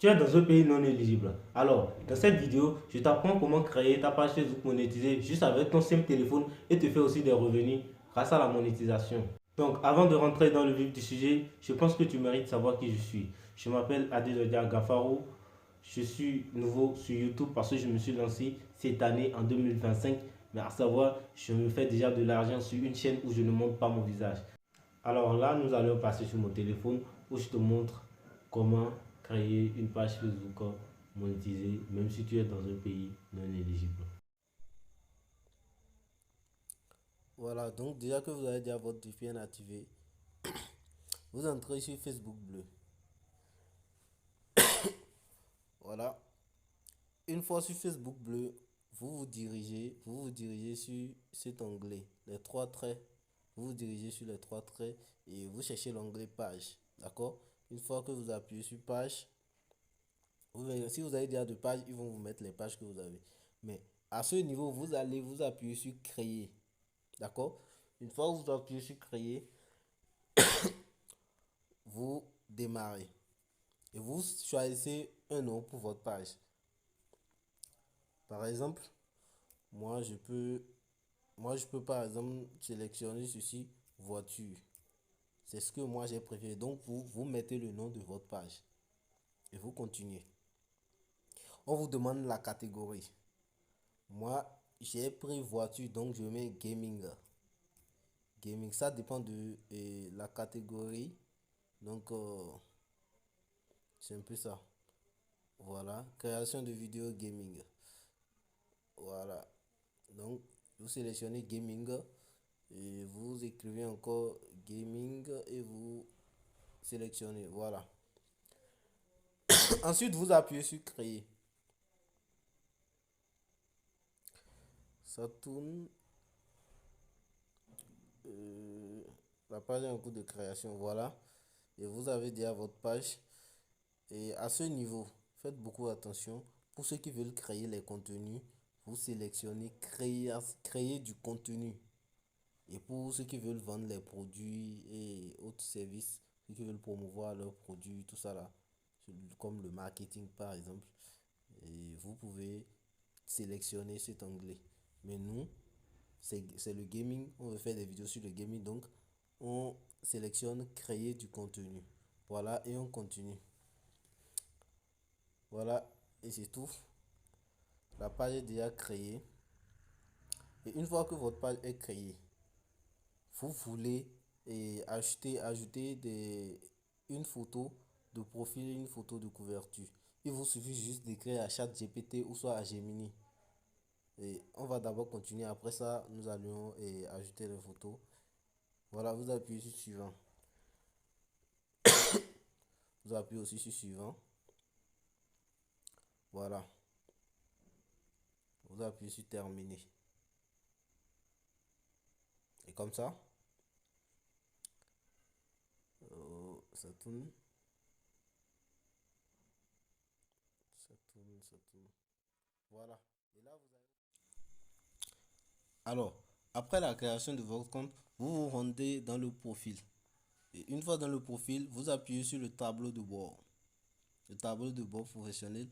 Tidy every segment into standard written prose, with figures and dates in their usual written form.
Tu es dans un pays non éligible. Alors, dans cette vidéo, je t'apprends comment créer ta page Facebook monétisée juste avec ton simple téléphone et te faire aussi des revenus grâce à la monétisation. Donc, avant de rentrer dans le vif du sujet, je pense que tu mérites de savoir qui je suis. Je m'appelle Adedodia Gafarou. Je suis nouveau sur YouTube parce que je me suis lancé cette année en 2025. Mais à savoir, je me fais déjà de l'argent sur une chaîne où je ne montre pas mon visage. Alors là, nous allons passer sur mon téléphone où je te montre comment créer une page Facebook monétisée, même si tu es dans un pays non éligible. Voilà, donc déjà que vous avez déjà votre VPN activé, vous entrez sur Facebook Bleu. Voilà. Une fois sur Facebook Bleu, vous vous dirigez sur cet onglet, les trois traits. Vous vous dirigez sur les trois traits et vous cherchez l'onglet page. D'accord? Une fois que vous appuyez sur page, vous verrez, si vous avez déjà de pages, ils vont vous mettre les pages que vous avez. Mais à ce niveau, vous allez vous appuyer sur créer. D'accord? Une fois que vous appuyez sur créer, vous démarrez. Et vous choisissez un nom pour votre page. Par exemple, moi je peux, moi je peux par exemple sélectionner ceci, voiture. C'est ce que moi j'ai préféré. Donc vous mettez le nom de votre page et vous continuez. On vous demande la catégorie. Moi j'ai pris voiture donc je mets gaming. Gaming, ça dépend de la catégorie. Donc c'est un peu ça. Voilà, création de vidéo gaming. Voilà. Donc, vous sélectionnez gaming et vous écrivez encore gaming et vous sélectionnez. Voilà. Ensuite, vous appuyez sur créer. Ça tourne. euh, la page est en cours de création. Voilà. Et vous avez déjà votre page. Et à ce niveau, faites beaucoup attention. Pour ceux qui veulent créer les contenus, vous sélectionnez créer du contenu. Et pour ceux qui veulent vendre les produits et autres services, ceux qui veulent promouvoir leurs produits, tout ça là, comme le marketing par exemple, et vous pouvez sélectionner cet onglet. Mais nous, c'est le gaming, on veut faire des vidéos sur le gaming, donc on sélectionne créer du contenu. Voilà, et on continue. Voilà, et c'est tout. La page est déjà créée. Et une fois que votre page est créée, vous voulez ajouter une photo de profil et une photo de couverture. Il vous suffit juste d'écrire à ChatGPT ou soit à Gemini. Et on va d'abord continuer. Après ça, nous allons ajouter les photos. Voilà, vous appuyez sur suivant. Vous appuyez aussi sur suivant. Voilà. Vous appuyez sur terminer. Et comme ça, ça tourne. Ça tourne, ça tourne. Voilà. Et là, vous avez... Alors, après la création de votre compte, vous vous rendez dans le profil. Et une fois dans le profil, vous appuyez sur le tableau de bord. Le tableau de bord professionnel.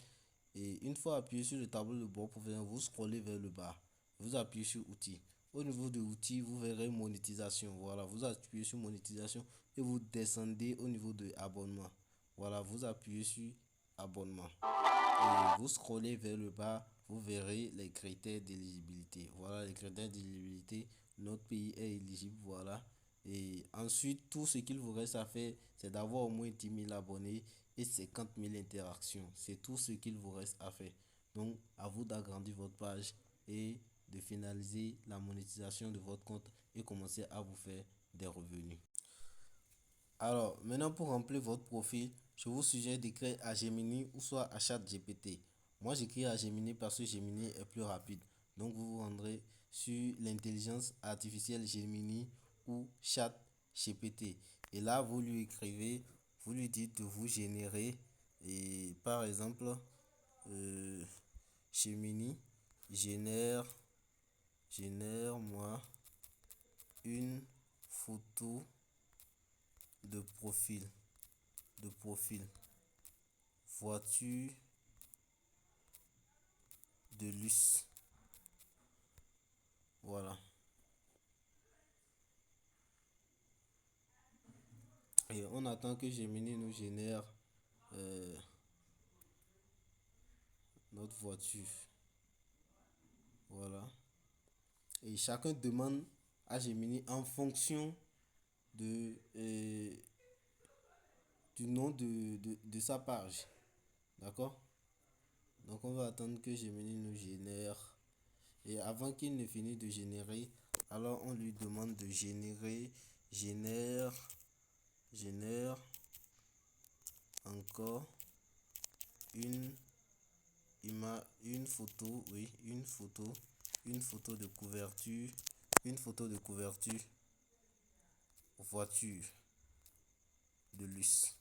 Et une fois appuyé sur le tableau de bord professionnel, vous scrollez vers le bas. Vous appuyez sur outils. Au niveau de outils, vous verrez monétisation. Voilà, vous appuyez sur monétisation et vous descendez au niveau de abonnement. Voilà, vous appuyez sur abonnement. Et vous scrollez vers le bas, vous verrez les critères d'éligibilité. Voilà les critères d'éligibilité. Notre pays est éligible, voilà. Et ensuite, tout ce qu'il vous reste à faire, c'est d'avoir au moins 10 000 abonnés et 50 000 interactions. C'est tout ce qu'il vous reste à faire. Donc, à vous d'agrandir votre page et de finaliser la monétisation de votre compte et commencer à vous faire des revenus. Alors, maintenant pour remplir votre profil, je vous suggère d'écrire à Gemini ou soit à ChatGPT. Moi, j'écris à Gemini parce que Gemini est plus rapide. Donc, vous vous rendrez sur l'intelligence artificielle Gemini ou ChatGPT. Et là, vous lui écrivez, vous lui dites de vous générer, et par exemple, euh, Gemini, génère, génère-moi une photo de profil, de profil, voiture de luxe. Voilà. Et on attend que Gemini nous génère euh, notre voiture. Voilà. Et chacun demande à Gemini en fonction de, du nom de sa page. D'accord? Donc on va attendre que Gemini nous génère. Et avant qu'il ne finisse de générer, alors on lui demande de génère encore une une photo, oui, une photo de couverture, voiture de luxe.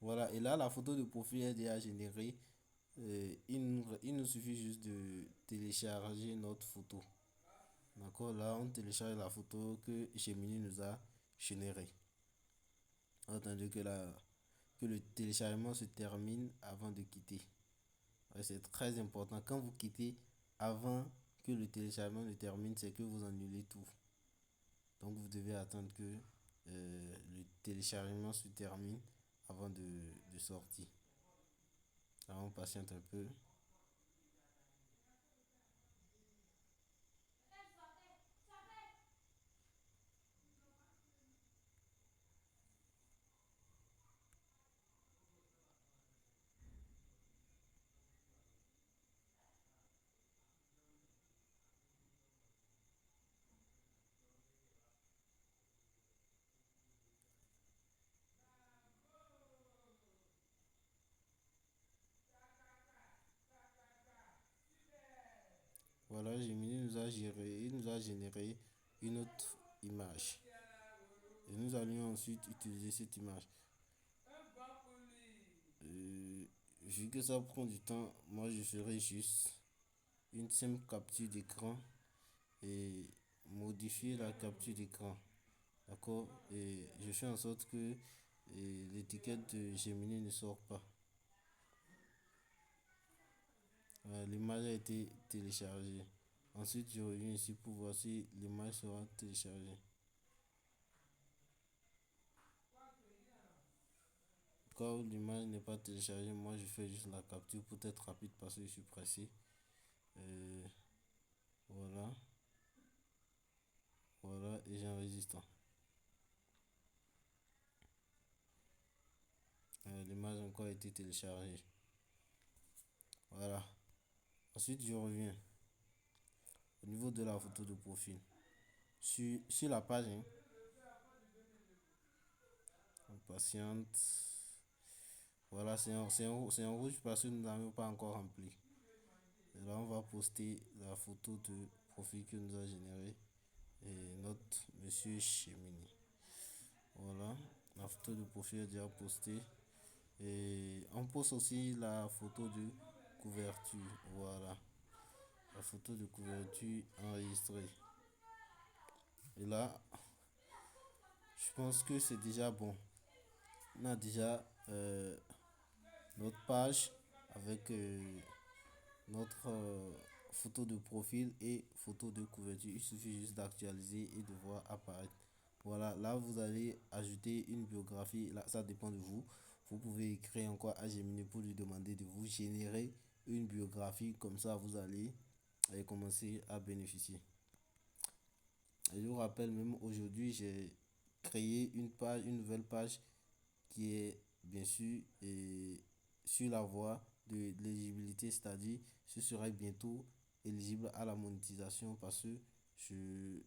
Voilà, et là la photo de profil est déjà générée. Il nous suffit juste de télécharger notre photo. D'accord, là on télécharge la photo que Gemini nous a générée. Attendez que le téléchargement se termine avant de quitter. Ouais, c'est très important. Quand vous quittez avant que le téléchargement ne termine, c'est que vous annulez tout. Donc vous devez attendre que le téléchargement se termine avant de sortir. Alors on patiente un peu. Voilà, Gemini il nous a généré une autre image. Et nous allons ensuite utiliser cette image. Vu que ça prend du temps, moi je ferai juste une simple capture d'écran et modifier la capture d'écran. D'accord? Et je fais en sorte que l'étiquette de Gemini ne sort pas. Voilà, l'image a été téléchargée. Ensuite, je reviens ici pour voir si l'image sera téléchargée. Quand l'image n'est pas téléchargée, moi je fais juste la capture pour être rapide parce que je suis pressé. Euh, voilà. Voilà, et j'enregistre. L'image a encore été téléchargée. Voilà. Ensuite, je reviens au niveau de la photo de profil. Sur la page, hein, on patiente. Voilà, c'est en rouge parce que nous n'avons pas encore rempli. Et là, on va poster la photo de profil que nous a généré et notre monsieur Chemini. Voilà, la photo de profil est déjà postée. Et on poste aussi la photo de couverture. Voilà, la photo de couverture enregistrée. Et là, je pense que c'est déjà bon. On a déjà notre page avec notre photo de profil et photo de couverture. Il suffit juste d'actualiser et de voir apparaître. Voilà, là vous allez ajouter une biographie. Là, ça dépend de vous. Vous pouvez écrire encore à Gemini pour lui demander de vous générer une biographie. Comme ça, vous allez commencer à bénéficier. Et je vous rappelle, même aujourd'hui, j'ai créé une nouvelle page qui est bien sûr sur la voie de l'éligibilité, c'est-à-dire ce sera bientôt éligible à la monétisation parce que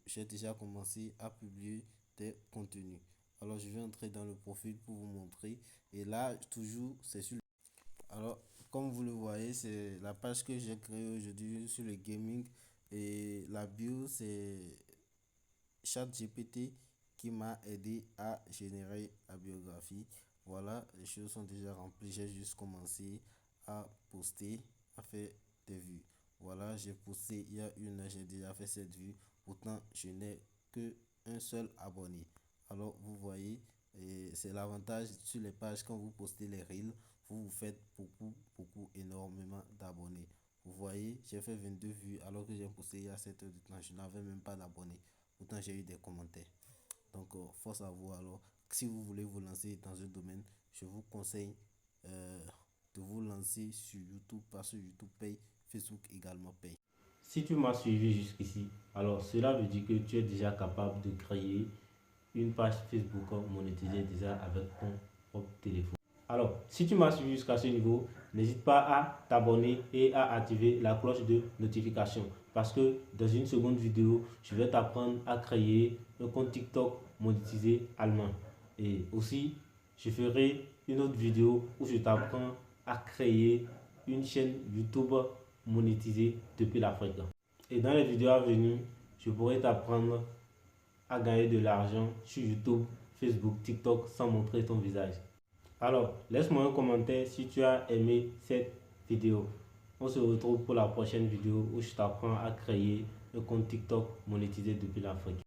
j'ai déjà commencé à publier des contenus. Alors je vais entrer dans le profil pour vous montrer et là toujours c'est sur. Alors comme vous le voyez, c'est la page que j'ai créée aujourd'hui sur le gaming et la bio c'est ChatGPT qui m'a aidé à générer la biographie. Voilà, les choses sont déjà remplies. J'ai juste commencé à poster, à faire des vues. Voilà, j'ai posté il y a une heure, j'ai déjà fait cette vue. Pourtant, je n'ai que un seul abonné. Alors, vous voyez, Et c'est l'avantage sur les pages quand vous postez les reels, vous faites énormément d'abonnés. Vous voyez, j'ai fait 22 vues alors que j'ai posté il y a 7 heures de temps. Je n'avais même pas d'abonnés. Pourtant, j'ai eu des commentaires. Donc, force à vous. Alors, si vous voulez vous lancer dans un domaine, je vous conseille de vous lancer sur YouTube parce que YouTube paye, Facebook également paye. Si tu m'as suivi jusqu'ici, alors cela veut dire que tu es déjà capable de créer une page Facebook monétisée déjà avec ton propre téléphone. Alors, si tu m'as suivi jusqu'à ce niveau, n'hésite pas à t'abonner et à activer la cloche de notification parce que dans une seconde vidéo, je vais t'apprendre à créer un compte TikTok monétisé allemand. Et aussi, je ferai une autre vidéo où je t'apprends à créer une chaîne YouTube monétisée depuis l'Afrique. Et dans les vidéos à venir, je pourrai t'apprendre à gagner de l'argent sur YouTube, Facebook, TikTok sans montrer ton visage. Alors, laisse-moi un commentaire si tu as aimé cette vidéo. On se retrouve pour la prochaine vidéo où je t'apprends à créer un compte TikTok monétisé depuis l'Afrique.